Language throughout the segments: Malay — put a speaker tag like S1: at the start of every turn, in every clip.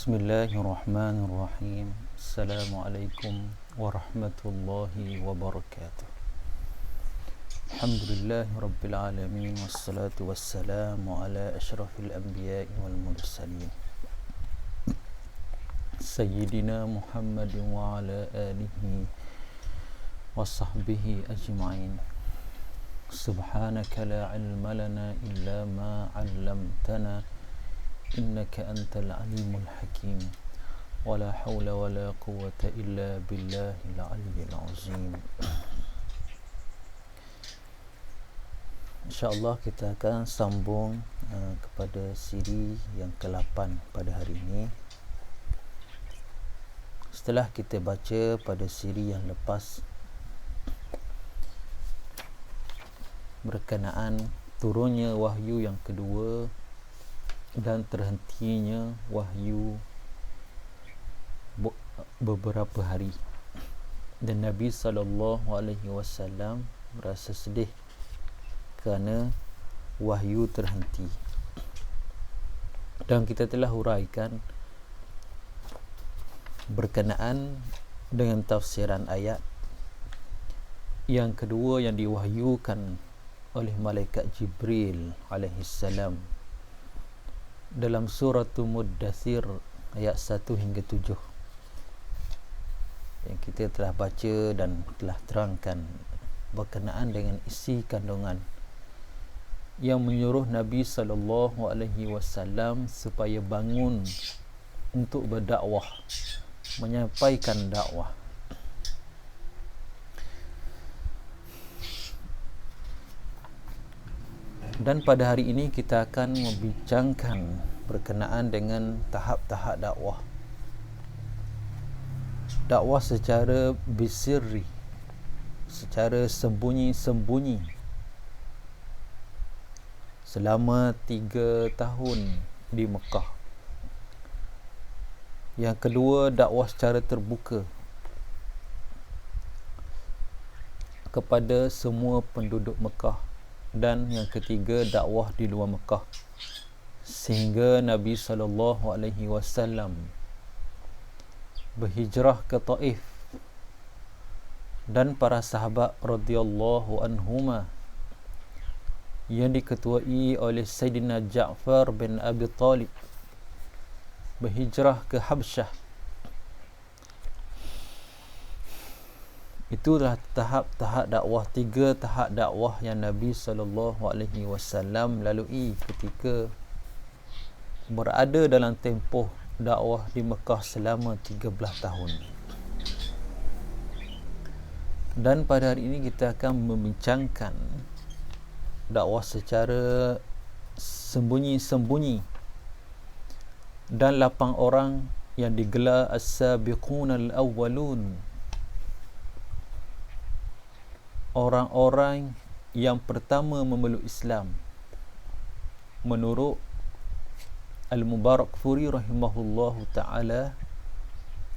S1: Bismillahirrahmanirrahim. Assalamualaikum warahmatullahi wabarakatuh. Alhamdulillahi rabbil alamin. Wassalatu wassalamu ala ashrafil anbiya'i wal mursalin Sayyidina Muhammadin wa ala alihi wa sahbihi ajma'in. Subhanaka la ilma lana illa ma 'allamtana innaka antal alimul hakim. Wala hawla wala quwwata illa billahil aliyyil azim. InsyaAllah kita akan sambung kepada siri yang ke-8 pada hari ini. Setelah kita baca pada siri yang lepas berkenaan turunnya wahyu yang kedua dan terhentinya wahyu beberapa hari, dan Nabi SAW merasa sedih kerana wahyu terhenti. Dan kita telah huraikan berkenaan dengan tafsiran ayat yang kedua yang diwahyukan oleh malaikat Jibril alaihissalam dalam surah Muddathir ayat 1 hingga 7 yang kita telah baca dan telah terangkan berkenaan dengan isi kandungan yang menyuruh Nabi SAW supaya bangun untuk berdakwah, menyampaikan dakwah. Dan pada hari ini kita akan membincangkan berkenaan dengan tahap-tahap dakwah. Dakwah secara bisirri, secara sembunyi-sembunyi selama 3 tahun di Mekah. Yang kedua, dakwah secara terbuka kepada semua penduduk Mekah. Dan yang ketiga, dakwah di luar Mekah sehingga Nabi SAW berhijrah ke Taif, dan para sahabat radhiyallahu anhuma yang diketuai oleh Sayyidina Ja'far bin Abi Talib berhijrah ke Habsyah. Itulah tahap-tahap dakwah, 3 tahap dakwah yang Nabi SAW lalui ketika berada dalam tempoh dakwah di Mekah selama 13 tahun. Dan pada hari ini kita akan membincangkan dakwah secara sembunyi-sembunyi dan 8 orang yang digelar as-sabiqunal awwalun, orang-orang yang pertama memeluk Islam menurut Al-Mubarakfuri rahimahullahu ta'ala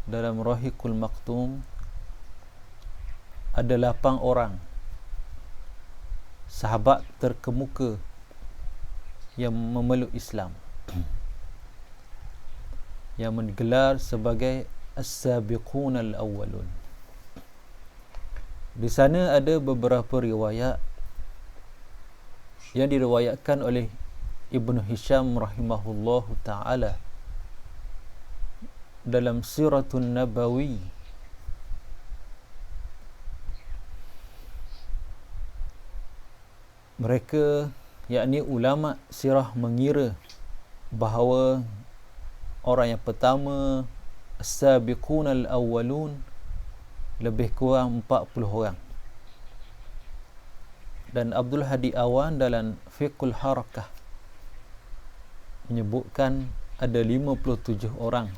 S1: dalam Rahiqul Maktum. Ada 8 orang sahabat terkemuka yang memeluk Islam yang digelar sebagai as-sabiqun al-awwalun. Di sana ada beberapa riwayat yang diriwayatkan oleh Ibnu Hisham rahimahullahu ta'ala dalam Siratun Nabawi mereka, yakni ulama sirah, mengira bahawa orang yang pertama as-sabiqun al-awwalun lebih kurang 40 orang. Dan Abdul Hadi Awan dalam Fiqhul Harakah menyebutkan ada 57 orang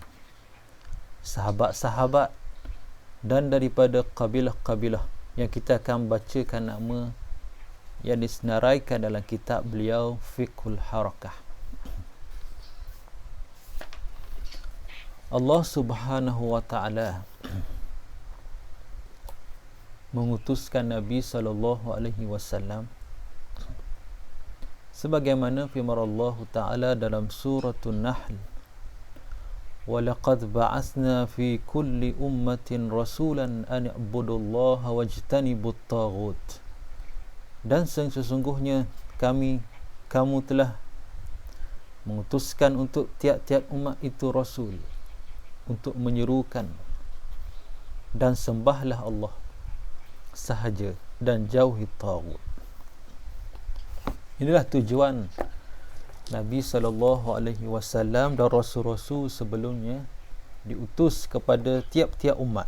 S1: sahabat-sahabat dan daripada kabilah-kabilah yang kita akan bacakan nama yang disenaraikan dalam kitab beliau Fiqhul Harakah. Allah Subhanahu wa ta'ala mengutuskan Nabi SAW sebagaimana firman Allah Ta'ala dalam Suratul Nahl, walaqad ba'atsna fi kulli ummatin rasulan an i'budullaha wajtanibut taghut. Dan sesungguhnya kamu telah mengutuskan untuk tiap-tiap umat itu rasul untuk menyerukan dan sembahlah Allah sahaja dan jauhi taghut. Inilah tujuan Nabi SAW dan Rasul-Rasul sebelumnya diutus kepada tiap-tiap umat.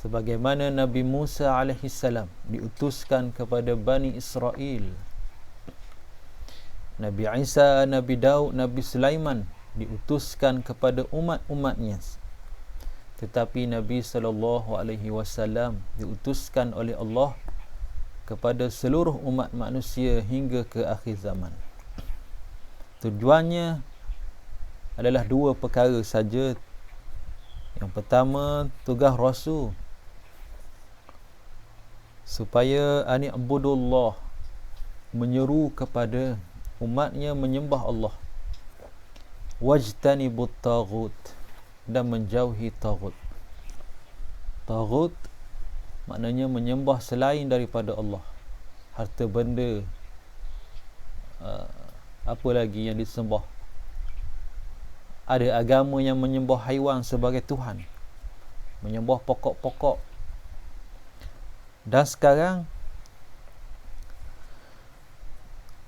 S1: Sebagaimana Nabi Musa AS diutuskan kepada Bani Israel, Nabi Isa, Nabi Daud, Nabi Sulaiman diutuskan kepada umat-umatnya. Tetapi Nabi SAW diutuskan oleh Allah kepada seluruh umat manusia hingga ke akhir zaman. Tujuannya adalah dua perkara saja. Yang pertama, tugas Rasul supaya ani'budullah, menyeru kepada umatnya menyembah Allah, wajtanibut taghut, dan menjauhi taghut. Taghut maknanya menyembah selain daripada Allah, harta benda, apa lagi yang disembah. Ada agama yang menyembah haiwan sebagai Tuhan, menyembah pokok-pokok. Dan sekarang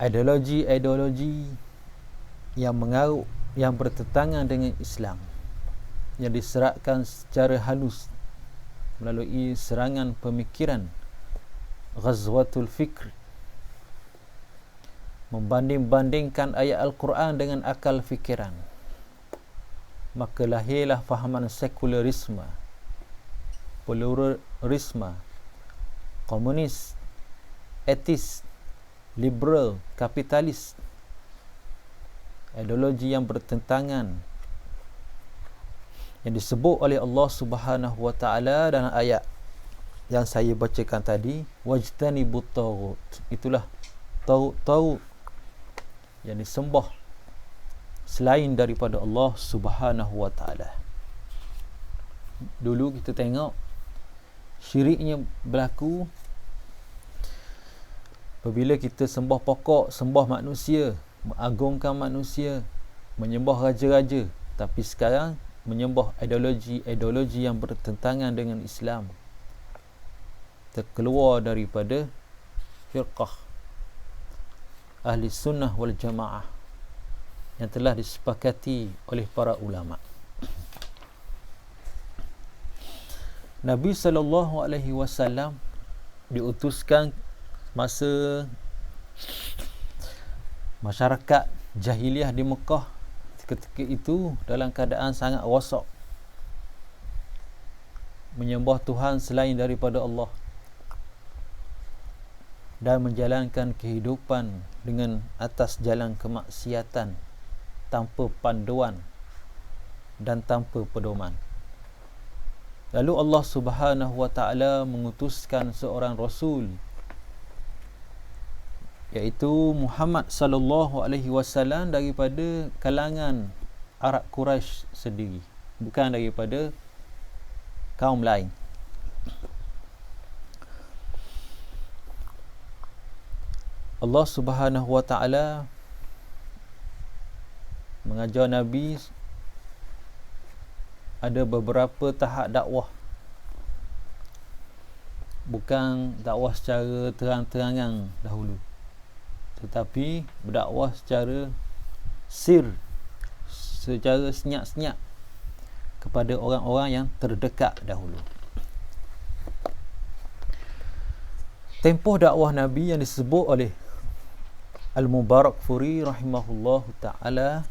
S1: ideologi yang mengarut, yang bertentangan dengan Islam, yang diseratkan secara halus melalui serangan pemikiran, Ghazwatul Fikr, membanding-bandingkan ayat Al-Quran dengan akal fikiran. Maka lahirlah fahaman sekularisme, pluralisme, komunis, etis, liberal, kapitalis, ideologi yang bertentangan, yang disebut oleh Allah Subhanahu wa taala dalam ayat yang saya bacakan tadi, wajtanibut taghut. Itulah taghut yang disembah selain daripada Allah Subhanahu wa taala. Dulu kita tengok syiriknya berlaku apabila kita sembah pokok, sembah manusia, mengagungkan manusia, menyembah raja-raja. Tapi sekarang menyembah ideologi yang bertentangan dengan Islam, terkeluar daripada firqah Ahli Sunnah wal Jamaah yang telah disepakati oleh para ulama. Nabi SAW diutuskan masa masyarakat jahiliah di Mekah ketika itu dalam keadaan sangat rosak, menyembah Tuhan selain daripada Allah dan menjalankan kehidupan dengan atas jalan kemaksiatan, tanpa panduan dan tanpa pedoman. Lalu Allah Subhanahu wa taala mengutuskan seorang rasul, iaitu Muhammad sallallahu alaihi wasallam, daripada kalangan Arab Quraisy sendiri, bukan daripada kaum lain. Allah Subhanahu wa taala mengajar Nabi ada beberapa tahap dakwah. Bukan dakwah secara terang-terangan dahulu, tetapi berdakwah secara sir, secara senyap-senyap kepada orang-orang yang terdekat dahulu. Tempoh dakwah Nabi yang disebut oleh Al-Mubarakfuri rahimahullahu ta'ala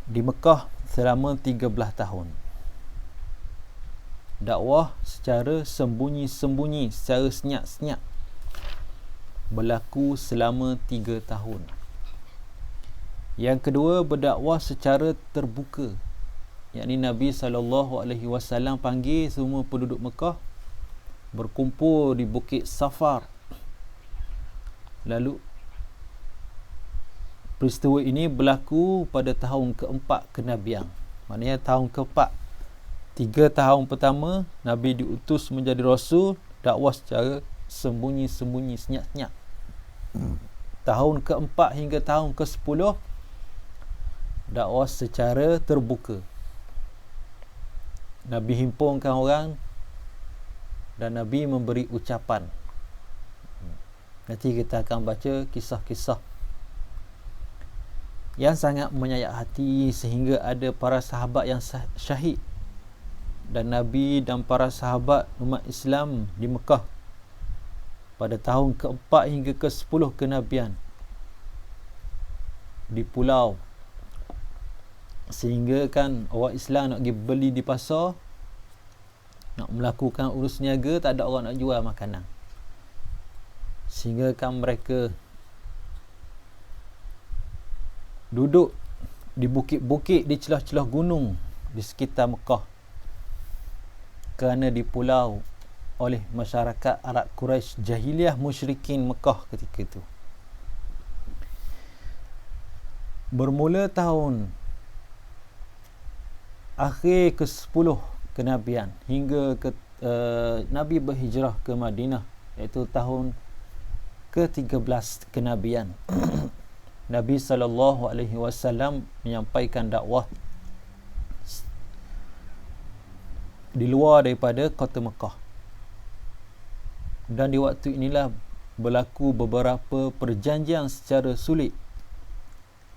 S1: di Mekah selama 13 tahun. Dakwah secara sembunyi-sembunyi, secara senyap-senyap, berlaku selama 3 tahun. Yang kedua, berdakwah secara terbuka, yakni Nabi SAW panggil semua penduduk Mekah berkumpul di Bukit Safar, lalu Peristiwa ini berlaku pada tahun keempat kenabian. Maknanya tahun keempat. 3 tahun pertama Nabi diutus menjadi Rasul, dakwah secara sembunyi-sembunyi, senyap-senyap. Tahun keempat hingga tahun ke-10 dakwah secara terbuka. Nabi himpunkan orang dan Nabi memberi ucapan. Nanti kita akan baca kisah-kisah yang sangat menyayat hati sehingga ada para sahabat yang syahid, dan Nabi dan para sahabat umat Islam di Mekah pada tahun keempat hingga ke-10 kenabian di pulau, sehingga kan orang Islam nak pergi beli di pasar, nak melakukan urus niaga, tak ada orang nak jual makanan, sehingga kan mereka duduk di bukit-bukit, di celah-celah gunung di sekitar Mekah, kerana dipulau oleh masyarakat Arab Quraisy jahiliah musyrikin Mekah ketika itu. Bermula tahun akhir ke-10 kenabian hingga Nabi berhijrah ke Madinah, iaitu tahun ke-13 kenabian. Nabi SAW menyampaikan dakwah di luar daripada kota Mekah. Dan di waktu inilah berlaku beberapa perjanjian secara sulit,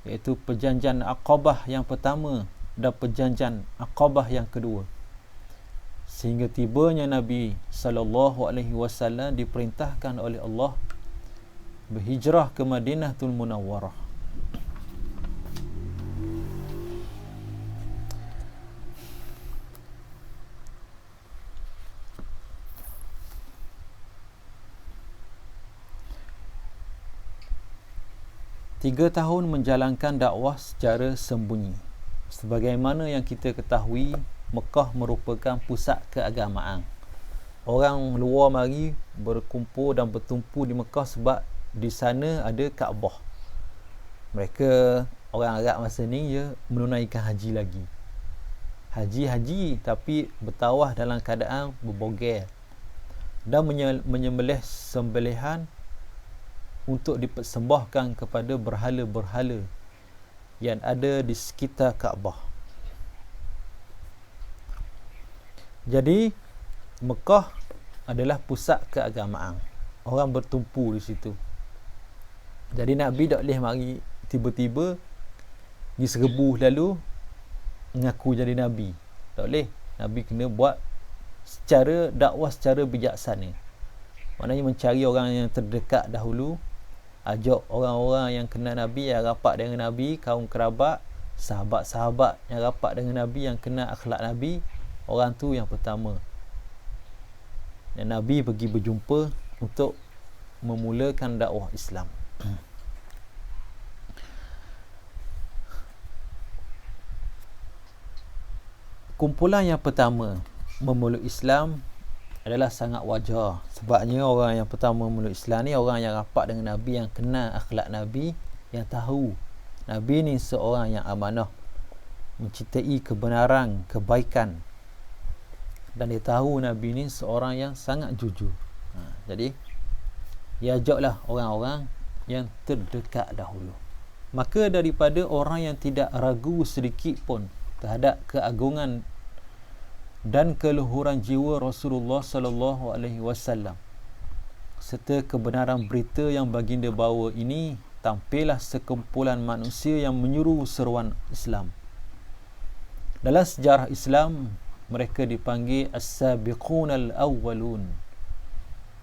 S1: iaitu perjanjian Aqabah yang pertama dan perjanjian Aqabah yang kedua. Sehingga tibanya Nabi SAW diperintahkan oleh Allah berhijrah ke Madinatul Munawwarah. Tiga tahun menjalankan dakwah secara sembunyi. Sebagaimana yang kita ketahui, Mekah merupakan pusat keagamaan. Orang luar mari berkumpul dan bertumpu di Mekah sebab di sana ada Kaabah. Mereka, orang Arab masa ni, menunaikan haji lagi. Haji tapi bertawaf dalam keadaan berbogel dan menyembelih sembelihan untuk dipersembahkan kepada berhala-berhala yang ada di sekitar Kaabah. Jadi Mekah adalah pusat keagamaan. Orang bertumpu di situ. Jadi Nabi tak boleh mari tiba-tiba pergi serbu lalu mengaku jadi Nabi. Tak boleh. Nabi kena buat secara dakwah secara bijaksana. Maknanya mencari orang yang terdekat dahulu, ajak orang-orang yang kenal Nabi, yang rapat dengan Nabi, kaum kerabat, sahabat-sahabat yang rapat dengan Nabi, yang kenal akhlak Nabi. Orang tu yang pertama, dan Nabi pergi berjumpa untuk memulakan dakwah Islam. Kumpulan yang pertama memeluk Islam adalah sangat wajar. Sebabnya orang yang pertama memeluk Islam ni orang yang rapat dengan Nabi, yang kenal akhlak Nabi, yang tahu Nabi ni seorang yang amanah, mencintai kebenaran, kebaikan, dan dia tahu Nabi ni seorang yang sangat jujur. Jadi dia ajaklah orang-orang yang terdekat dahulu. Maka daripada orang yang tidak ragu sedikit pun terhadap keagungan dan keluhuran jiwa Rasulullah sallallahu alaihi wasallam serta kebenaran berita yang baginda bawa ini, tampillah sekumpulan manusia yang menyuruh seruan Islam. Dalam sejarah Islam, mereka dipanggil as-sabiqun al-awwalun,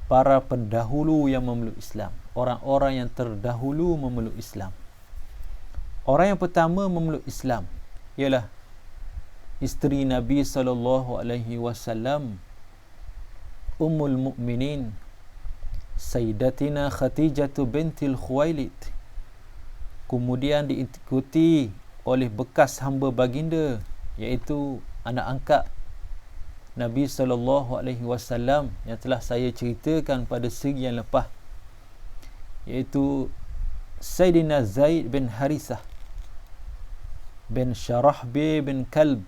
S1: para pendahulu yang memeluk Islam, orang-orang yang terdahulu memeluk Islam. Orang yang pertama memeluk Islam ialah isteri Nabi sallallahu alaihi wasallam, Ummul Mukminin Sayyidatina Khadijah bintil Khuwailid. Kemudian diikuti oleh bekas hamba baginda, iaitu anak angkat Nabi sallallahu alaihi wasallam yang telah saya ceritakan pada segi yang lepas, iaitu Sayyidina Zaid bin Harithah bin Syarahbi bin Kalb.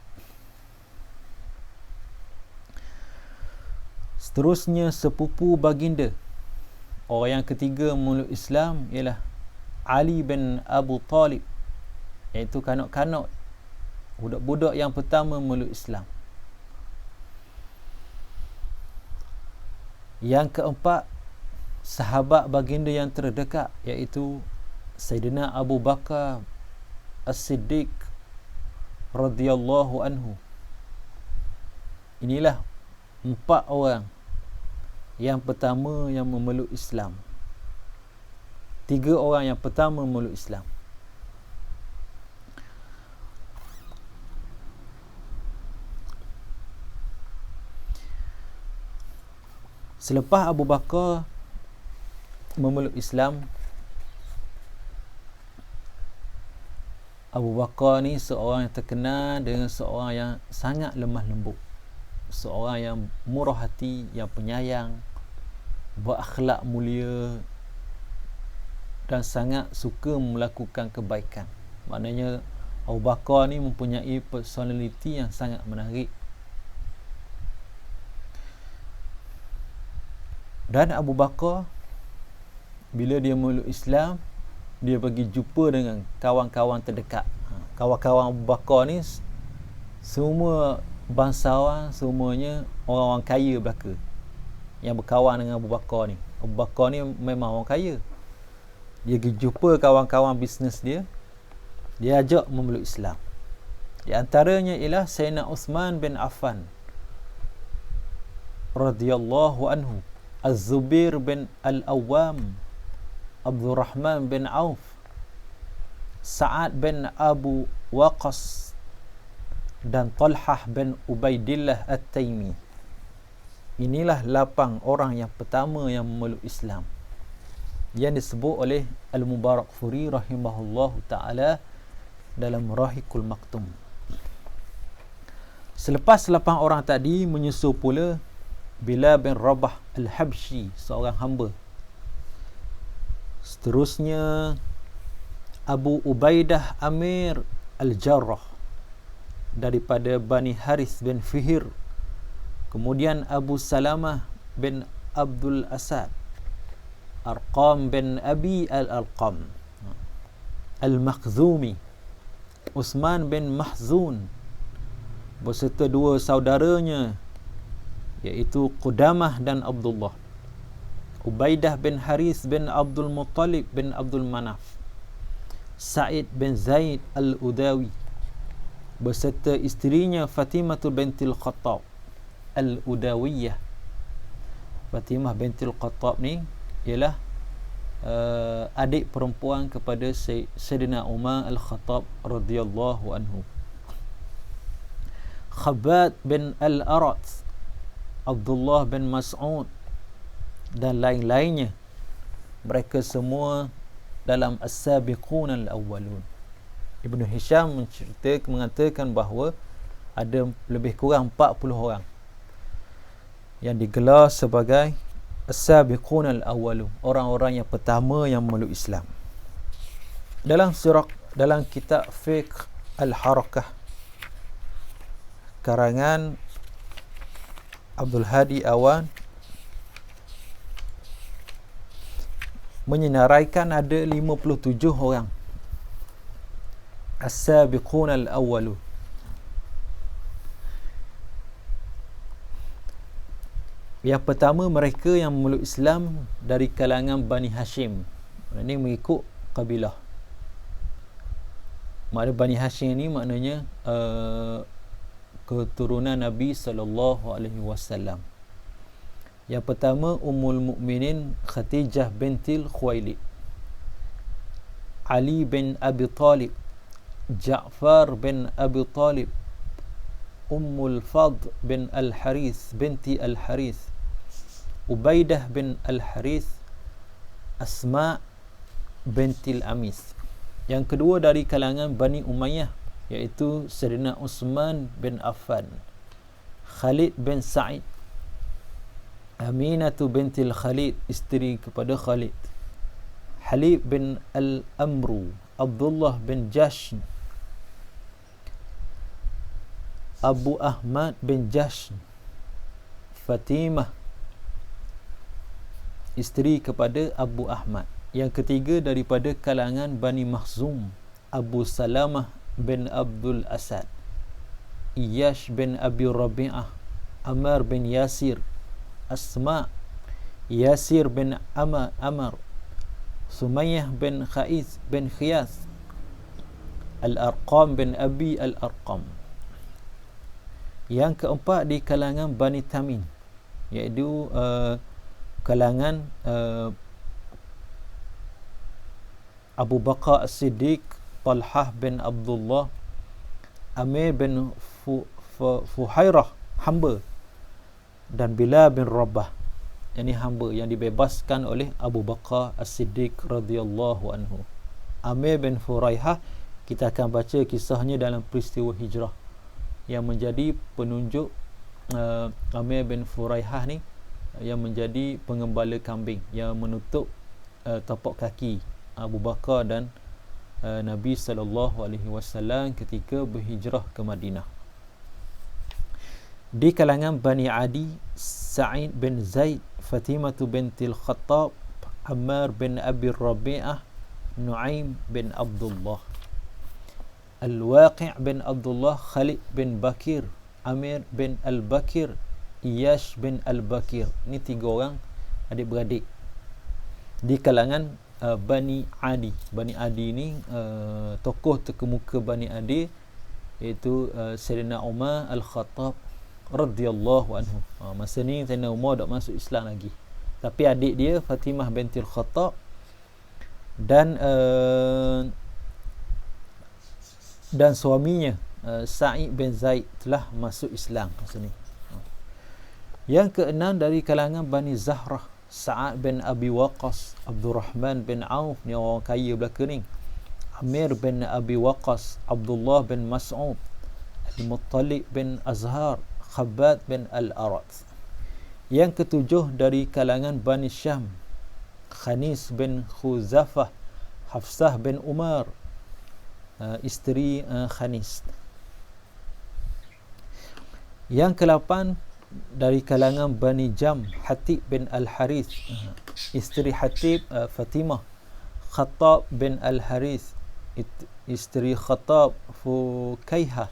S1: Seterusnya sepupu baginda, orang yang ketiga memeluk Islam ialah Ali bin Abu Talib, iaitu kanak-kanak budak-budak yang pertama memeluk Islam. Yang keempat, sahabat baginda yang terdekat, iaitu Sayyidina Abu Bakar As-Siddiq radhiyallahu anhu. Inilah 4 orang yang pertama yang memeluk Islam. 3 orang yang pertama memeluk Islam. Selepas Abu Bakar memeluk Islam, Abu Bakar ni seorang yang terkenal dengan seorang yang sangat lemah lembut, seorang yang murah hati, yang penyayang, berakhlak mulia dan sangat suka melakukan kebaikan. Maknanya Abu Bakar ni mempunyai personaliti yang sangat menarik. Dan Abu Bakar bila dia memeluk Islam, dia pergi jumpa dengan kawan-kawan terdekat. Kawan-kawan Abu Bakar ni semua bangsawan, semuanya orang-orang kaya belaka yang berkawan dengan Abu Bakar ni. Abu Bakar ni memang orang kaya. Dia pergi jumpa kawan-kawan bisnes dia, dia ajak memeluk Islam. Di antaranya ialah Sayyidina Uthman bin Affan radhiyallahu anhu, Az-Zubair bin Al-Awwam, Abdul Rahman bin Auf, Sa'ad bin Abu Waqqas dan Talhah bin Ubaidillah At-Taimi. Inilah 8 orang yang pertama yang memeluk Islam, yang disebut oleh Al-Mubarakfuri rahimahullahu ta'ala dalam Rahiqul Maktum. Selepas 8 orang tadi, menyusul pula Bilal bin Rabah Al-Habsyi, seorang hamba. Seterusnya Abu Ubaidah Amir Al-Jarrah daripada Bani Harith bin Fihir. Kemudian Abu Salamah bin Abdul Asad, Arqam bin Abi Al-Alqam Al-Makhzumi, Uthman bin Mahzun beserta 2 saudaranya, iaitu Qudamah dan Abdullah, Ubaidah bin Harith bin Abdul Muttalib bin Abdul Manaf, Sa'id bin Zaid Al-Udawi beserta isterinya Fatimah bintil Khattab Al-Udawiyah. Fatimah bintil Khattab ni ialah adik perempuan kepada Sayyidina Umar Al-Khattab radhiyallahu anhu. Khabbab bin Al-Arat, Abdullah bin Mas'ud dan lain-lainnya. Mereka semua dalam As-Sabiqun Al-Awwalun. Ibnu Hisham mengatakan bahawa ada lebih kurang 40 orang yang digelar sebagai As-Sabiqun Al-Awwalun, orang-orang yang pertama yang memeluk Islam. Dalam kitab Fiqh Al-Harakah karangan Abdul Hadi Awan menyenaraikan ada 57 orang As-Sabiqun Al-Awwalun. Yang pertama, mereka yang memeluk Islam dari kalangan Bani Hashim. Ini mengikut kabilah. Maknanya Bani Hashim ni maknanya keturunan Nabi SAW. Yang pertama, Ummul Mukminin Khadijah bintil Khuwailid, Ali bin Abi Talib, Ja'far bin Abi Talib, Ummul Fadl bin Al-Harith binti Al-Harith, Ubaidah bin Al-Harith, Asma bintil Amis. Yang kedua dari kalangan Bani Umayyah, iaitu Sayyidina Uthman bin Affan, Khalid bin Sa'id, Aminatu bintil Khalid, isteri kepada Khalid, Halib bin Al-Amru, Abdullah bin Jashn, Abu Ahmad bin Jashn, Fatimah, isteri kepada Abu Ahmad. Yang ketiga daripada kalangan Bani Makhzum, Abu Salamah bin Abdul Asad, Iyash bin Abi Rabi'ah, Amr bin Yasir, Asma, Yasir bin Amr, Sumayyah bin Khais bin Khiyas, Al-Arqam bin Abi Al-Arqam. Yang keempat di kalangan Bani Tamim, iaitu kalangan Abu Bakar As-Siddiq, Talhah bin Abdullah, Amir bin Fuhairah, hamba, dan Bilal bin Rabah, ini hamba yang dibebaskan oleh Abu Bakar As-Siddiq radhiyallahu anhu. Amir bin Furaihah, kita akan baca kisahnya dalam peristiwa hijrah, yang menjadi penunjuk Amir bin Furaihah ni, yang menjadi pengembala kambing yang menutup tapak kaki Abu Bakar dan Nabi SAW ketika berhijrah ke Madinah. Di kalangan Bani Adi, Sa'id bin Zaid, Fatimah bintil Khattab, Ammar bin Abi Rabi'ah, Nu'aim bin Abdullah, Al-Waqi' bin Abdullah, Khalid bin Bakir, Amir bin Al-Bakir, Iyash bin Al-Bakir. Ini 3 orang adik-beradik di kalangan Bani Adi. Bani Adi ni tokoh terkemuka Bani Adi, iaitu Sayyidina Umar Al-Khattab radhiyallahu anhu. Masa ni Sayyidina Umar tak masuk Islam lagi, tapi adik dia Fatimah bintil Khattab dan suaminya Sa'id bin Zaid telah masuk Islam masa ni. Yang keenam dari kalangan Bani Zahrah, Sa'ad bin Abi Waqqas, Abdurrahman bin Auf, ni orang kaya belaka ni, Amir bin Abi Waqqas, Abdullah bin Mas'ud, Al-Muttalib bin Azhar, Khabbad bin Al-Arat. Yang ketujuh dari kalangan Bani Syam, Khanis bin Khuzafah, Hafsah bin Umar, isteri Khanis. Yang ke-8 dari kalangan Bani Jam, Hatib bin Al-Harith, isteri Hatib Fatimah, Khattab bin Al-Harith, isteri Khattab Fukaihah,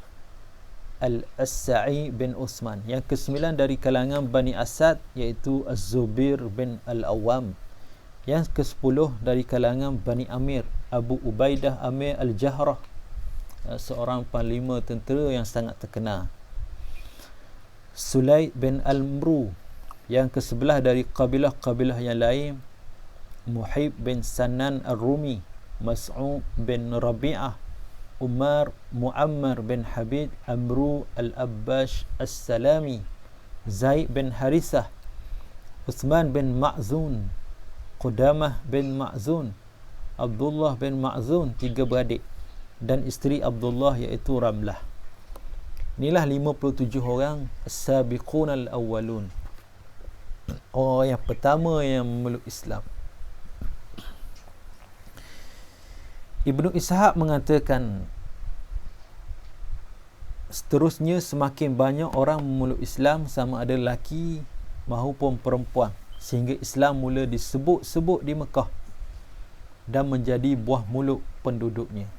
S1: Al-Sa'i bin Uthman. Yang ke-9 dari kalangan Bani Asad, iaitu Az-Zubair bin Al-Awwam. Yang ke-10 dari kalangan Bani Amir, Abu Ubaidah Amir Al-Jahrah, seorang panglima tentera yang sangat terkenal. Sulaid bin Al-Mru. Yang ke-11 dari kabilah-kabilah yang lain, Muhib bin Sanan Ar-Rumi, Mas'ud bin Rabi'ah, Umar Muammar bin Habib, Amru Al-Abbash As-Salami, Zaid bin Harisah, Uthman bin Ma'zun, Qudamah bin Ma'zun, Abdullah bin Ma'zun, 3 beradik, dan isteri Abdullah iaitu Ramlah. Inilah 57 orang As-Sabiqun Al-Awwalun, orang yang pertama yang memeluk Islam. Ibnu Ishaq mengatakan, seterusnya semakin banyak orang memeluk Islam, sama ada lelaki maupun perempuan, sehingga Islam mula disebut-sebut di Mekah dan menjadi buah mulut penduduknya.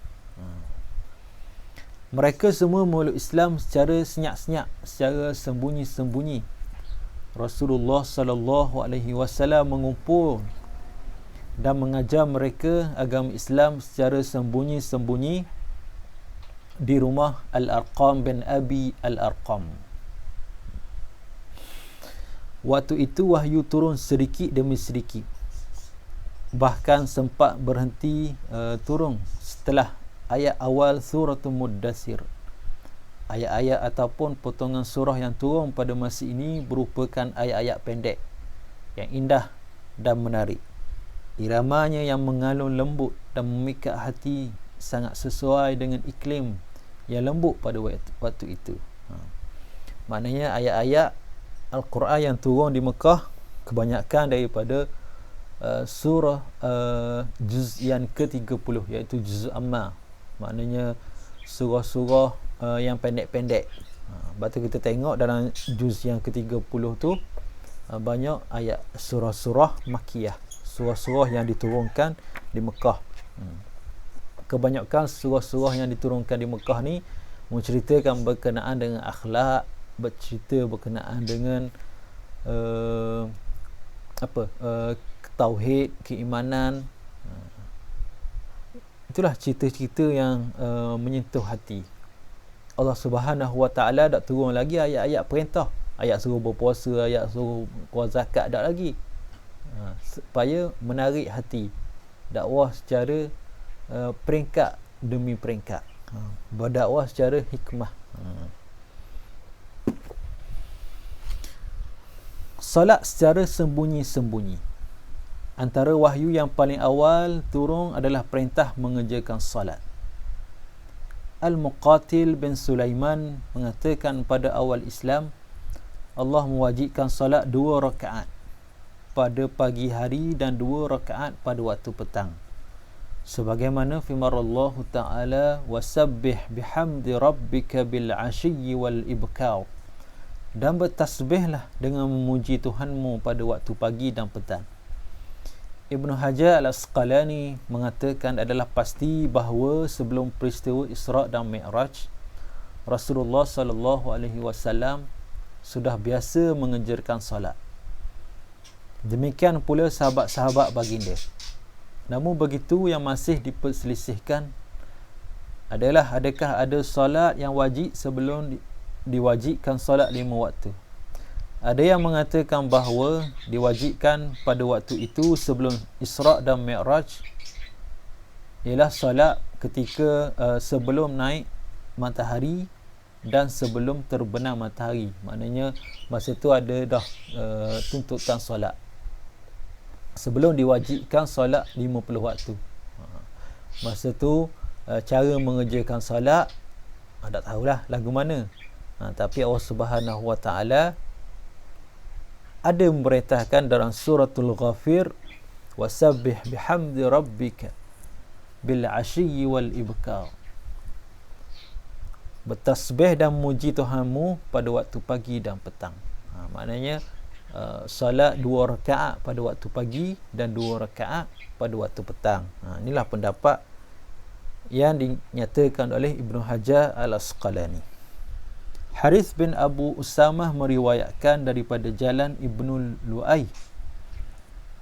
S1: Mereka semua memeluk Islam secara senyap-senyap, secara sembunyi-sembunyi. Rasulullah SAW mengumpul dan mengajar mereka agama Islam secara sembunyi-sembunyi di rumah Al-Arqam bin Abi Al-Arqam. Waktu itu wahyu turun sedikit demi sedikit, bahkan sempat berhenti turun setelah ayat awal suratul Muddathir. Ayat-ayat ataupun potongan surah yang turun pada masa ini merupakan ayat-ayat pendek yang indah dan menarik. Iramanya yang mengalun lembut dan memikat hati sangat sesuai dengan iklim yang lembut pada waktu itu. Maknanya ayat-ayat Al-Quran yang turun di Mekah kebanyakan daripada surah juz yang ke-30, iaitu juz Amma. Maknanya surah-surah yang pendek-pendek. Lepas tu kita tengok dalam juz yang ke-30 tu banyak ayat surah-surah Makkiyah, surah-surah yang diturunkan di Mekah. Kebanyakan surah-surah yang diturunkan di Mekah ni menceritakan berkenaan dengan akhlak, bercerita berkenaan dengan tauhid, keimanan. Itulah cerita-cerita yang menyentuh hati. Allah Subhanahu Wa Taala dak turun lagi ayat-ayat perintah, ayat suruh berpuasa, ayat suruh keluar zakat, dak lagi. Supaya menarik hati, dakwah secara peringkat demi peringkat, berdakwah secara hikmah. Salat secara sembunyi-sembunyi. Antara wahyu yang paling awal turun adalah perintah mengerjakan salat. Al-Muqatil bin Sulaiman mengatakan pada awal Islam, Allah mewajibkan salat 2 rakaat pada pagi hari dan 2 rakaat pada waktu petang. Sebagaimana firman Allah Ta'ala, wasabbih bihamdi rabbika bil ashiyyi wal ibkar, dan bertasbihlah dengan memuji Tuhanmu pada waktu pagi dan petang. Ibnu Hajar Al-Asqalani mengatakan adalah pasti bahawa sebelum peristiwa Isra' dan Mi'raj, Rasulullah sallallahu alaihi wasallam sudah biasa mengerjakan solat. Demikian pula sahabat-sahabat baginda. Namun begitu, yang masih diperselisihkan adalah adakah ada solat yang wajib sebelum diwajibkan solat 5 waktu. Ada yang mengatakan bahawa diwajibkan pada waktu itu sebelum Isra' dan Mi'raj ialah solat ketika sebelum naik matahari dan sebelum terbenam matahari. Maknanya masa itu ada dah tuntutan solat. Sebelum diwajibkan solat 50 waktu. Masa tu cara mengerjakan solat tak tahulah lagu mana. Tapi Allah Subhanahu Wa Taala ada memerintahkan dalam suratul Ghafir, wasabbih bihamdi rabbika bil ashiyyi wal ibkar, bertasbih dan memuji Tuhanmu pada waktu pagi dan petang. Maknanya solat 2 rakaat pada waktu pagi dan 2 rakaat pada waktu petang. Inilah pendapat yang dinyatakan oleh Ibnu Hajar Al-Asqalani. Harith bin Abu Usamah meriwayatkan daripada jalan Ibnu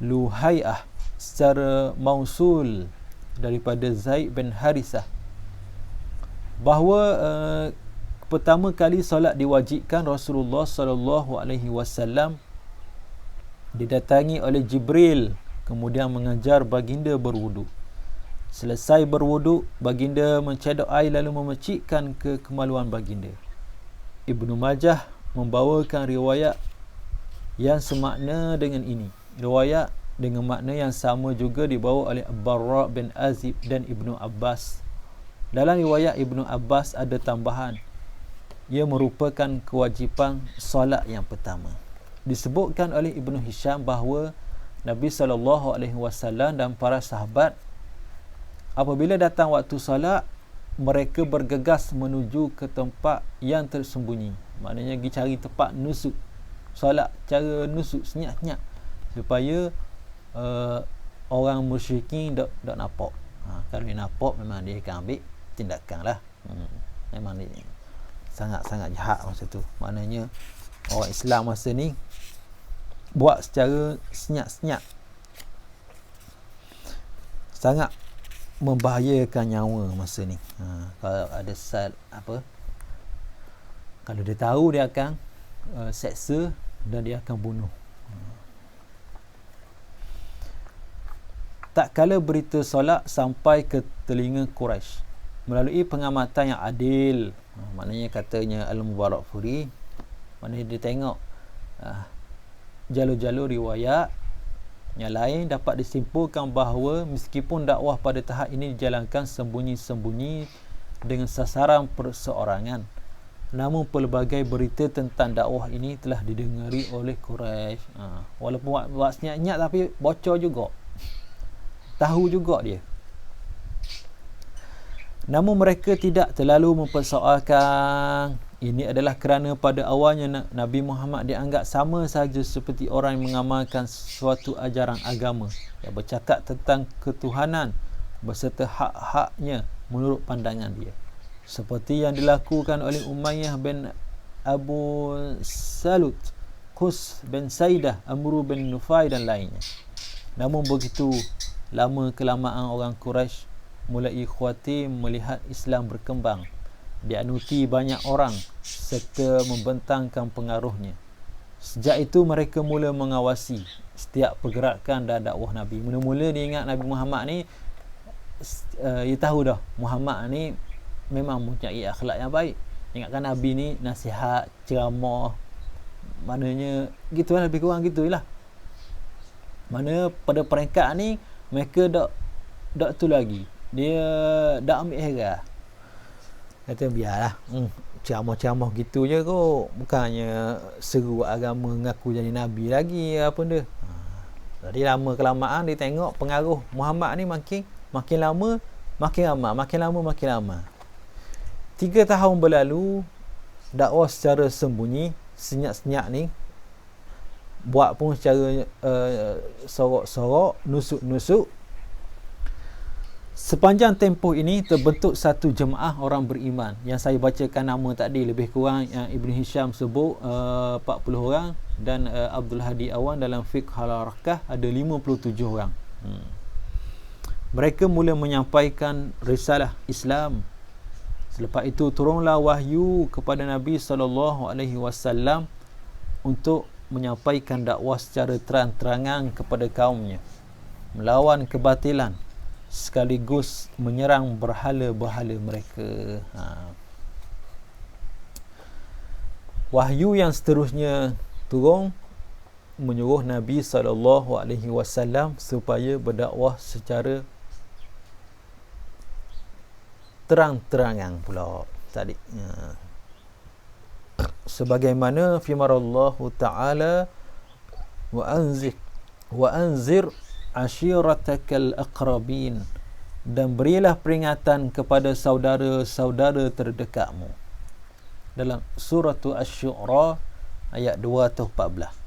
S1: Luhai'ah secara mausul daripada Zaid bin Harithah bahawa pertama kali solat diwajibkan, Rasulullah sallallahu alaihi wasallam didatangi oleh Jibril, kemudian mengajar baginda berwuduk. Selesai berwuduk, baginda mencedok air lalu memecikkan ke kemaluan baginda. Ibnu Majah membawakan riwayat yang semakna dengan ini. Riwayat dengan makna yang sama juga dibawa oleh Barra bin Azib dan Ibnu Abbas. Dalam riwayat Ibnu Abbas ada tambahan, ia merupakan kewajipan solat yang pertama. Disebutkan oleh Ibnu Hisham bahawa Nabi SAW dan para sahabat apabila datang waktu solat, mereka bergegas menuju ke tempat yang tersembunyi. Maknanya pergi cari tempat nusuk solat, cara nusuk senyap-senyap supaya orang musyrikin tak nampak. Kalau dia nampak, memang dia akan ambil tindakan lah. Memang dia sangat-sangat jahat masa tu. Maknanya orang Islam masa ni buat secara senyap-senyap, sangat membahayakan nyawa masa ni. Kalau ada kalau dia tahu, dia akan seksa dan dia akan bunuh. Tak kala berita solat sampai ke telinga Quraisy melalui pengamatan yang adil, maknanya katanya Al-Mubarakfuri, maknanya dia tengok jalur-jalur riwayat yang lain, dapat disimpulkan bahawa meskipun dakwah pada tahap ini dijalankan sembunyi-sembunyi dengan sasaran perseorangan, namun pelbagai berita tentang dakwah ini telah didengari oleh Quraisy. Walaupun buat senyap-senyap tapi bocor juga, tahu juga dia. Namun mereka tidak terlalu mempersoalkan. Ini adalah kerana pada awalnya Nabi Muhammad dianggap sama saja seperti orang yang mengamalkan suatu ajaran agama yang bercakap tentang ketuhanan beserta hak-haknya menurut pandangan dia, seperti yang dilakukan oleh Umayyah bin Abu Salut, Qus bin Saidah, Amru bin Nufai dan lainnya. Namun begitu lama kelamaan orang Quraisy mulai khawatir melihat Islam berkembang, dianuti banyak orang serta membentangkan pengaruhnya. Sejak itu mereka mula mengawasi setiap pergerakan dan dakwah Nabi. Mula-mula dia ingat Nabi Muhammad ni, dia tahu dah Muhammad ni memang mempunyai akhlak yang baik. Ingatkan Nabi ni nasihat, ceramah, maknanya gitulah, lebih kurang gitulah. Mana pada peringkat ni mereka dak tu lagi, dia dak ambil heran. Kata biarlah, ceramah-ceramah gitu je kot, bukannya seru agama mengaku jadi Nabi lagi apa benda. Jadi lama kelamaan dia tengok pengaruh Muhammad ni makin lama makin ramai, makin lama makin ramai. 3 tahun berlalu, dakwah secara sembunyi, senyap-senyap ni, buat pun secara sorok-sorok, nusuk-nusuk. Sepanjang tempoh ini terbentuk satu jemaah orang beriman yang saya bacakan nama tadi, lebih kurang Ibn Hisham sebut 40 orang dan Abdul Hadi Awan dalam Fiqh Al-Harakah ada 57 orang. Mereka mula menyampaikan risalah Islam. Selepas itu turunlah wahyu kepada Nabi SAW untuk menyampaikan dakwah secara terang-terangan kepada kaumnya, melawan kebatilan sekaligus menyerang berhala-berhala mereka. Wahyu yang seterusnya turun menyuruh Nabi SAW supaya berdakwah secara terang-terangan pula tadi. Sebagaimana firman Allah Ta'ala, wa anzir ashiratakal aqrabin, dan berilah peringatan kepada saudara-saudara terdekatmu, dalam surah Asy-Syu'ara ayat 214.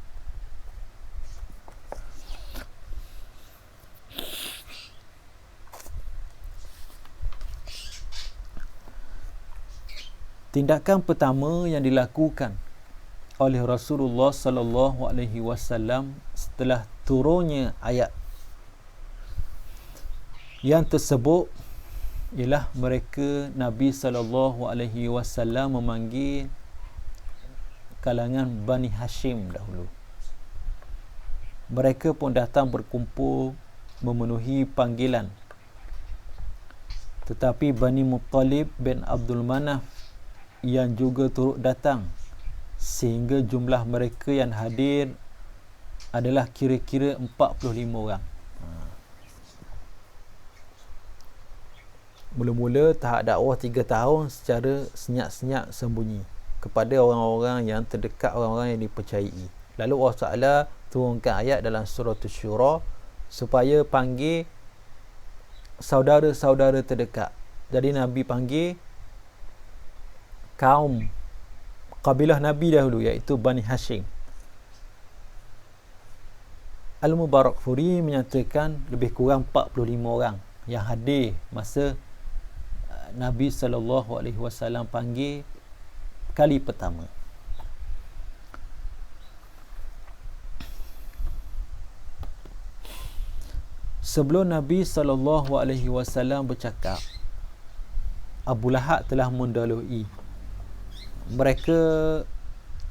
S1: Tindakan pertama yang dilakukan oleh Rasulullah sallallahu alaihi wasallam setelah turunnya ayat yang tersebut ialah mereka, Nabi sallallahu alaihi wasallam memanggil kalangan Bani Hashim dahulu. Mereka pun datang berkumpul memenuhi panggilan. Tetapi Bani Muttalib bin Abdul Manaf yang juga turut datang, sehingga jumlah mereka yang hadir adalah kira-kira 45 orang. Mula-mula tahap dakwah 3 tahun secara senyap-senyap sembunyi kepada orang-orang yang terdekat, orang-orang yang dipercayai. Lalu Allah Ta'ala turunkan ayat dalam surah Asy-Syura supaya panggil saudara-saudara terdekat. Jadi Nabi panggil kaum kabilah Nabi dahulu, iaitu Bani Hashim. Al-Mubarakfuri menyatakan lebih kurang 45 orang yang hadir masa Nabi SAW panggil kali pertama. Sebelum Nabi SAW bercakap, Abu Lahab telah mendahului. Mereka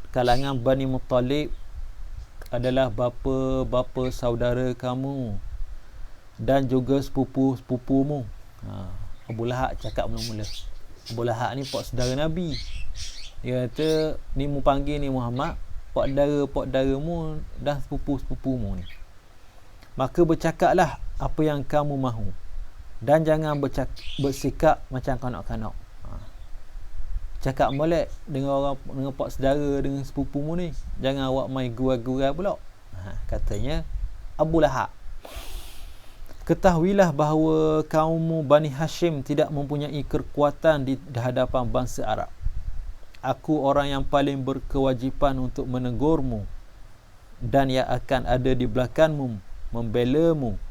S1: kalangan Bani Muttalib adalah bapa-bapa saudara kamu dan juga sepupu-sepupumu. Abu Lahab cakap mula-mula. Abu Lahab ni pak saudara Nabi. Dia kata, ni mu panggil ni Muhammad, pak saudara-mu dan sepupu-sepupumu ni. Maka bercakaplah apa yang kamu mahu dan jangan bersikap macam kanak-kanak. cakap molek dengan orang, dengan pak saudara, dengan sepupumu ni, jangan awak main gurau-gurau pula. Katanya Abu Lahab, ketahuilah bahawa kaummu Bani Hashim tidak mempunyai kekuatan di hadapan bangsa Arab. Aku orang yang paling berkewajipan untuk menegurmu, dan yang akan ada di belakangmu membelamu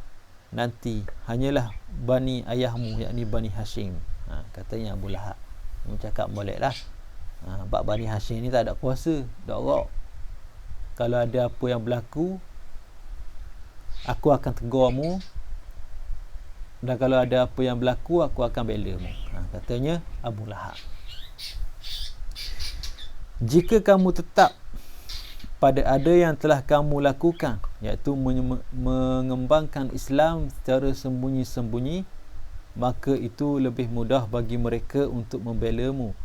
S1: nanti hanyalah Bani ayahmu, yakni Bani Hashim. Katanya Abu Lahab cakap bolehlah. Bab Bani Hashim ni tak ada kuasa, tak orang. Kalau ada apa yang berlaku, aku akan tegurmu, dan kalau ada apa yang berlaku, aku akan belamu. Katanya Abu Lahab. Jika kamu tetap pada ada yang telah kamu lakukan, iaitu mengembangkan Islam secara sembunyi-sembunyi, maka itu lebih mudah bagi mereka untuk membelamu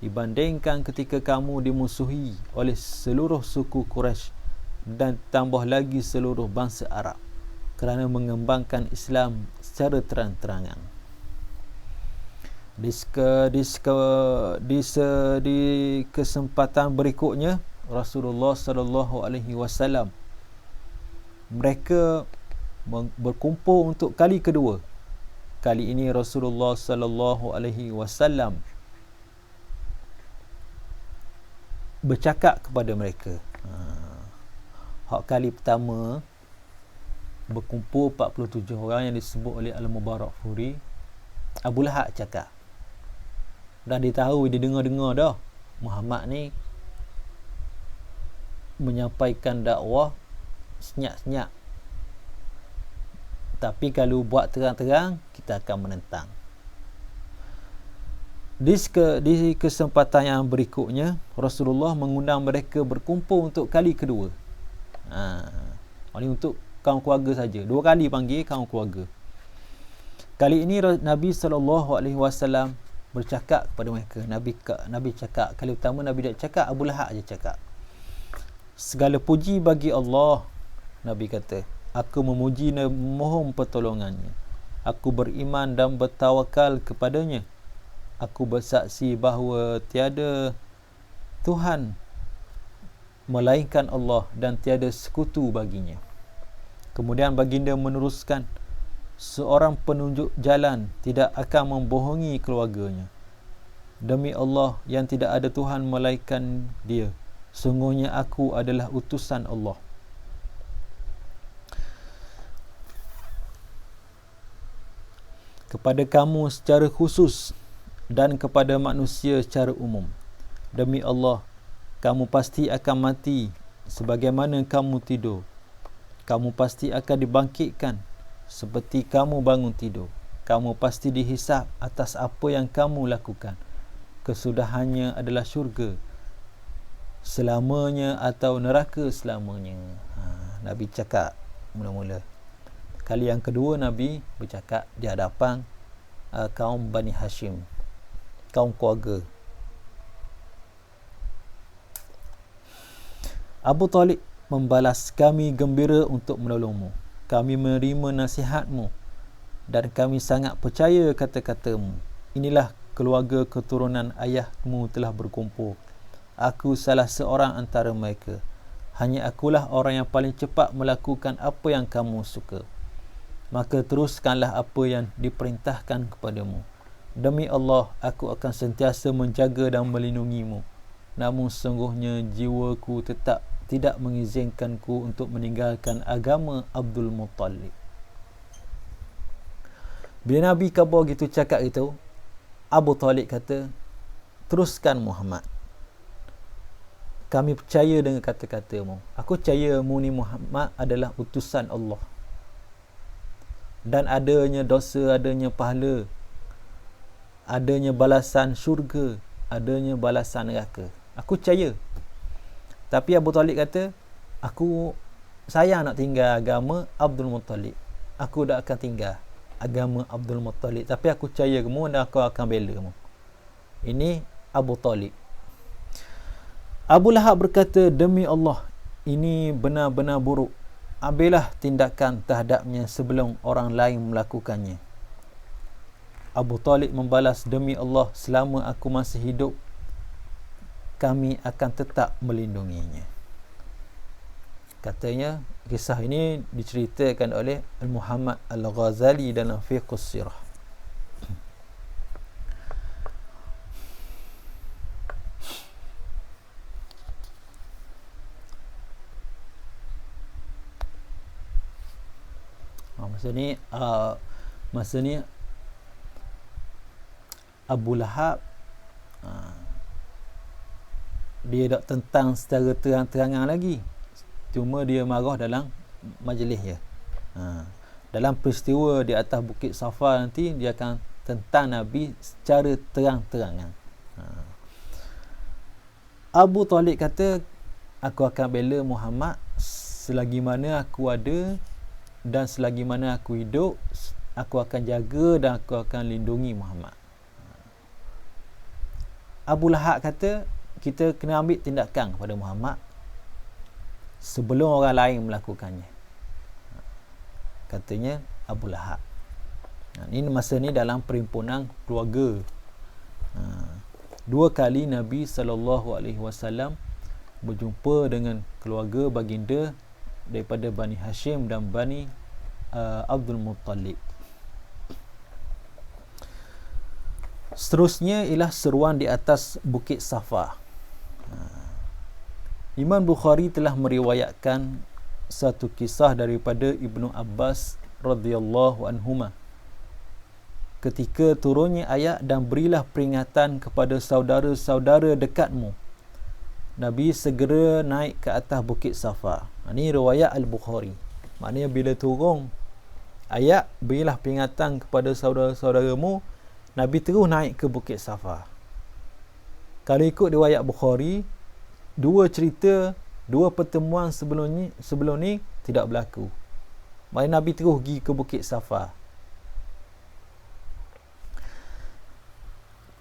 S1: dibandingkan ketika kamu dimusuhi oleh seluruh suku Quraisy dan tambah lagi seluruh bangsa Arab kerana mengembangkan Islam secara terang-terangan. Di kesempatan berikutnya, Rasulullah sallallahu alaihi wasallam mereka berkumpul untuk kali kedua. Kali ini Rasulullah sallallahu alaihi wasallam bercakap kepada mereka. Hak kali pertama berkumpul 47 orang yang disebut oleh Al-Mubarak Furi. Abu Lahab cakap, dan dia tahu, dia dengar dah Muhammad ni menyampaikan dakwah senyap-senyap, tapi kalau buat terang-terang, kita akan menentang. Di kesempatan yang berikutnya, Rasulullah mengundang mereka berkumpul untuk kali kedua. Ini untuk kaum keluarga saja. 2 kali panggil kaum keluarga. Kali ini Nabi SAW bercakap kepada mereka. Nabi cakap. Kali pertama Nabi tak cakap, Abu Lahab je cakap. Segala puji bagi Allah, Nabi kata. Aku memuji dan memohon pertolongannya. Aku beriman dan bertawakal kepadanya. Aku bersaksi bahawa tiada Tuhan melainkan Allah dan tiada sekutu baginya. Kemudian baginda meneruskan, seorang penunjuk jalan tidak akan membohongi keluarganya. Demi Allah yang tidak ada Tuhan melainkan Dia, sungguhnya aku adalah utusan Allah. Kepada kamu secara khusus dan kepada manusia secara umum, demi Allah, kamu pasti akan mati sebagaimana kamu tidur. Kamu pasti akan dibangkitkan seperti kamu bangun tidur. Kamu pasti dihisap atas apa yang kamu lakukan. Kesudahannya adalah syurga selamanya atau neraka selamanya. Nabi cakap mula-mula. Kali yang kedua Nabi bercakap di hadapan kaum Bani Hashim, kaum keluarga. Abu Talib membalas, kami gembira untuk menolongmu. Kami menerima nasihatmu dan kami sangat percaya kata-katamu. Inilah keluarga keturunan ayahmu telah berkumpul. Aku salah seorang antara mereka. Hanya akulah orang yang paling cepat melakukan apa yang kamu suka. Maka teruskanlah apa yang diperintahkan kepadamu. Demi Allah, aku akan sentiasa menjaga dan melindungimu. Namun sungguhnya jiwaku tetap tidak mengizinkanku untuk meninggalkan agama Abdul Muttalib. Bila Nabi khabar gitu cakap itu, Abu Talib kata, teruskan Muhammad. Kami percaya dengan kata-katamu. Aku percaya mu ni Muhammad adalah utusan Allah. Dan adanya dosa, adanya pahala, adanya balasan syurga, adanya balasan neraka. Aku percaya. Tapi Abu Talib kata, aku sayang nak tinggal agama Abdul Muttalib. Aku tak akan tinggal agama Abdul Muttalib, tapi aku percaya kamu dan aku akan bela kamu. Ini Abu Talib. Abu Lahab berkata, demi Allah, ini benar-benar buruk. Ambillah tindakan terhadapnya sebelum orang lain melakukannya. Abu Talib membalas, demi Allah, selama aku masih hidup, kami akan tetap melindunginya. Katanya kisah ini diceritakan oleh Al-Muhammad Al-Ghazali dalam Fiqhus Sirah. Masa ni Abu Lahab dia tak tentang secara terang-terangan lagi, cuma dia marah dalam majlis ya. Dalam peristiwa di atas Bukit Safa nanti dia akan tentang Nabi secara terang-terangan. Abu Talib kata, aku akan bela Muhammad selagi mana aku ada dan selagi mana aku hidup, aku akan jaga dan aku akan lindungi Muhammad. Abu Lahab kata, kita kena ambil tindakan kepada Muhammad sebelum orang lain melakukannya. Katanya Abu Lahab. Ini masa ni dalam perhimpunan keluarga. 2 kali Nabi SAW berjumpa dengan keluarga baginda daripada Bani Hashim dan Bani Abdul Muttalib. Seterusnya ialah seruan di atas Bukit Safa. Imam Bukhari telah meriwayatkan satu kisah daripada Ibnu Abbas radhiyallahu anhuma. Ketika turunnya ayat dan berilah peringatan kepada saudara-saudara dekatmu, Nabi segera naik ke atas Bukit Safa. Ini riwayat Al-Bukhari. Maknanya bila turun ayat berilah peringatan kepada saudara-saudaramu, Nabi terus naik ke Bukit Safa. Kalau ikut riwayat Bukhari, 2 cerita, 2 pertemuan sebelum ni tidak berlaku. Maknanya Nabi terus pergi ke Bukit Safa.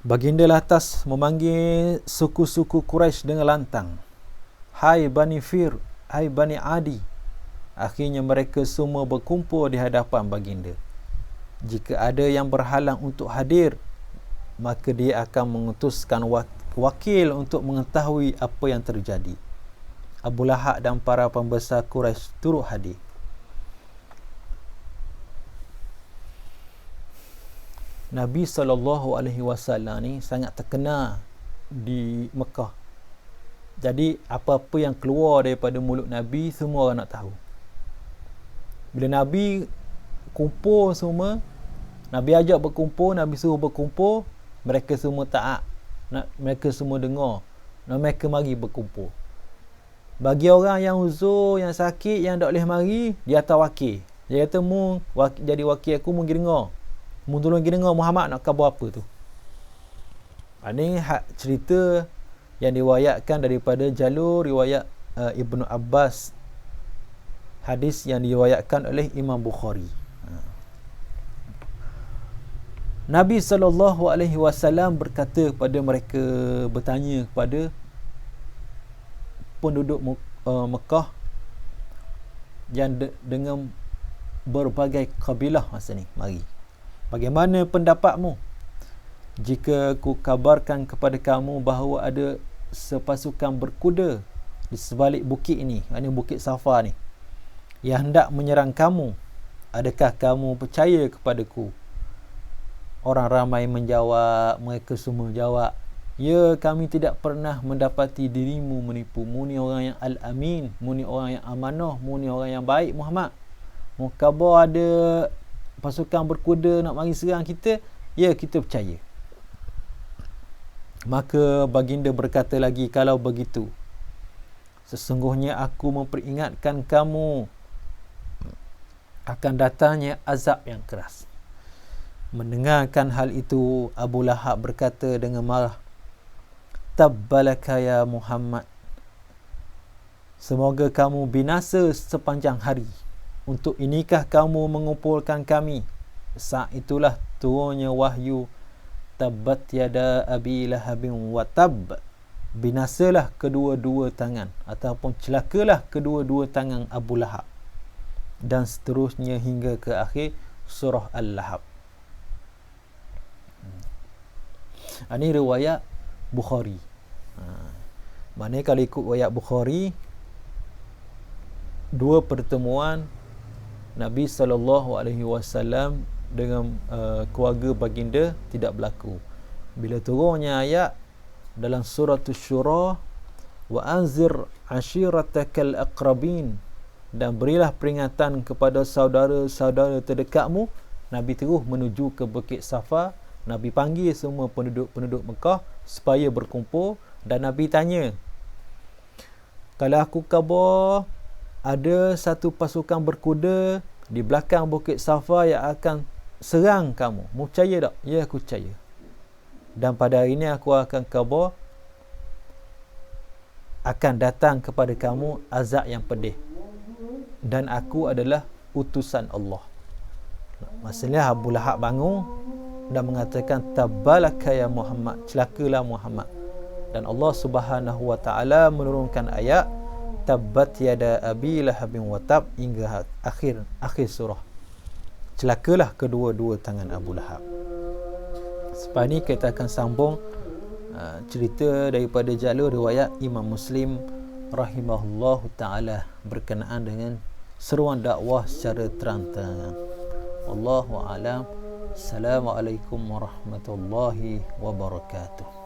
S1: Baginda lantas memanggil suku-suku Quraisy dengan lantang. Hai Bani Fir, hai Bani Adi. Akhirnya mereka semua berkumpul di hadapan baginda. Jika ada yang berhalang untuk hadir, maka dia akan mengutuskan wakil untuk mengetahui apa yang terjadi. Abu Lahab dan para pembesar Quraisy turut hadir. Nabi SAW ni sangat terkenal di Mekah. Jadi apa-apa yang keluar daripada mulut Nabi, semua orang nak tahu. Bila Nabi kumpul semua, Nabi ajak berkumpul, Nabi suruh berkumpul, mereka semua taat. Mereka semua dengar. Dan mereka mari berkumpul. Bagi orang yang uzur, yang sakit, yang tak boleh mari, dia hantar wakil. Dia kata, mu jadi wakil aku, mu pergi dengar. Mu tolong pergi dengar Muhammad nak khabar apa tu. Ini cerita yang diriwayatkan daripada jalur riwayat Ibnu Abbas. Hadis yang diriwayatkan oleh Imam Bukhari. Nabi SAW berkata kepada mereka, bertanya kepada penduduk Mekah yang dengan berbagai kabilah masa ni, mari, bagaimana pendapatmu jika aku kabarkan kepada kamu bahawa ada sepasukan berkuda di sebalik bukit ini, ini Bukit Safa ni, yang hendak menyerang kamu? Adakah kamu percaya kepadaku? Orang ramai menjawab, mereka semua jawab, ya, kami tidak pernah mendapati dirimu menipu. Mu ni orang yang al-amin, mu ni orang yang amanah, mu ni orang yang baik Muhammad. Mu khabar ada pasukan berkuda nak mari serang kita, ya, kita percaya. Maka baginda berkata lagi, kalau begitu, sesungguhnya aku memperingatkan kamu akan datangnya azab yang keras. Mendengarkan hal itu, Abu Lahab berkata dengan marah, Tabbalaka ya Muhammad, semoga kamu binasa sepanjang hari. Untuk inikah kamu mengumpulkan kami? Saat itulah turunnya wahyu, Tabbat yada abi lahabin wa tab. Binasalah kedua-dua tangan, ataupun celakalah kedua-dua tangan Abu Lahab. Dan seterusnya hingga ke akhir surah Al-Lahab. Ini riwayat Bukhari. Maknanya kalau ikut riwayat Bukhari, 2 pertemuan Nabi SAW dengan keluarga baginda tidak berlaku. Bila turunnya ayat dalam surah Asy-Syura, wa anzir ashiratakal aqrabin, dan berilah peringatan kepada saudara-saudara terdekatmu, Nabi terus menuju ke Bukit Safa. Nabi panggil semua penduduk-penduduk Mekah supaya berkumpul, dan Nabi tanya, kalau aku khabar ada satu pasukan berkuda di belakang Bukit Safa yang akan serang kamu, mu percaya tak? Ya, aku percaya. Dan pada hari ini aku akan khabar akan datang kepada kamu azab yang pedih, dan aku adalah utusan Allah. Maksudnya Abu Lahab bangun dan mengatakan, tabbalaka ya Muhammad, celakalah Muhammad. Dan Allah Subhanahu wa taala menurunkan ayat tabbat yada abi lahabin wa tab hingga akhir surah. Celakalah kedua-dua tangan Abu Lahab. Selepas ni kita akan sambung cerita daripada jalur riwayat Imam Muslim rahimahullahu taala berkenaan dengan seruan dakwah secara terang-terangan. Wallahu a'lam. Assalamualaikum warahmatullahi wabarakatuh.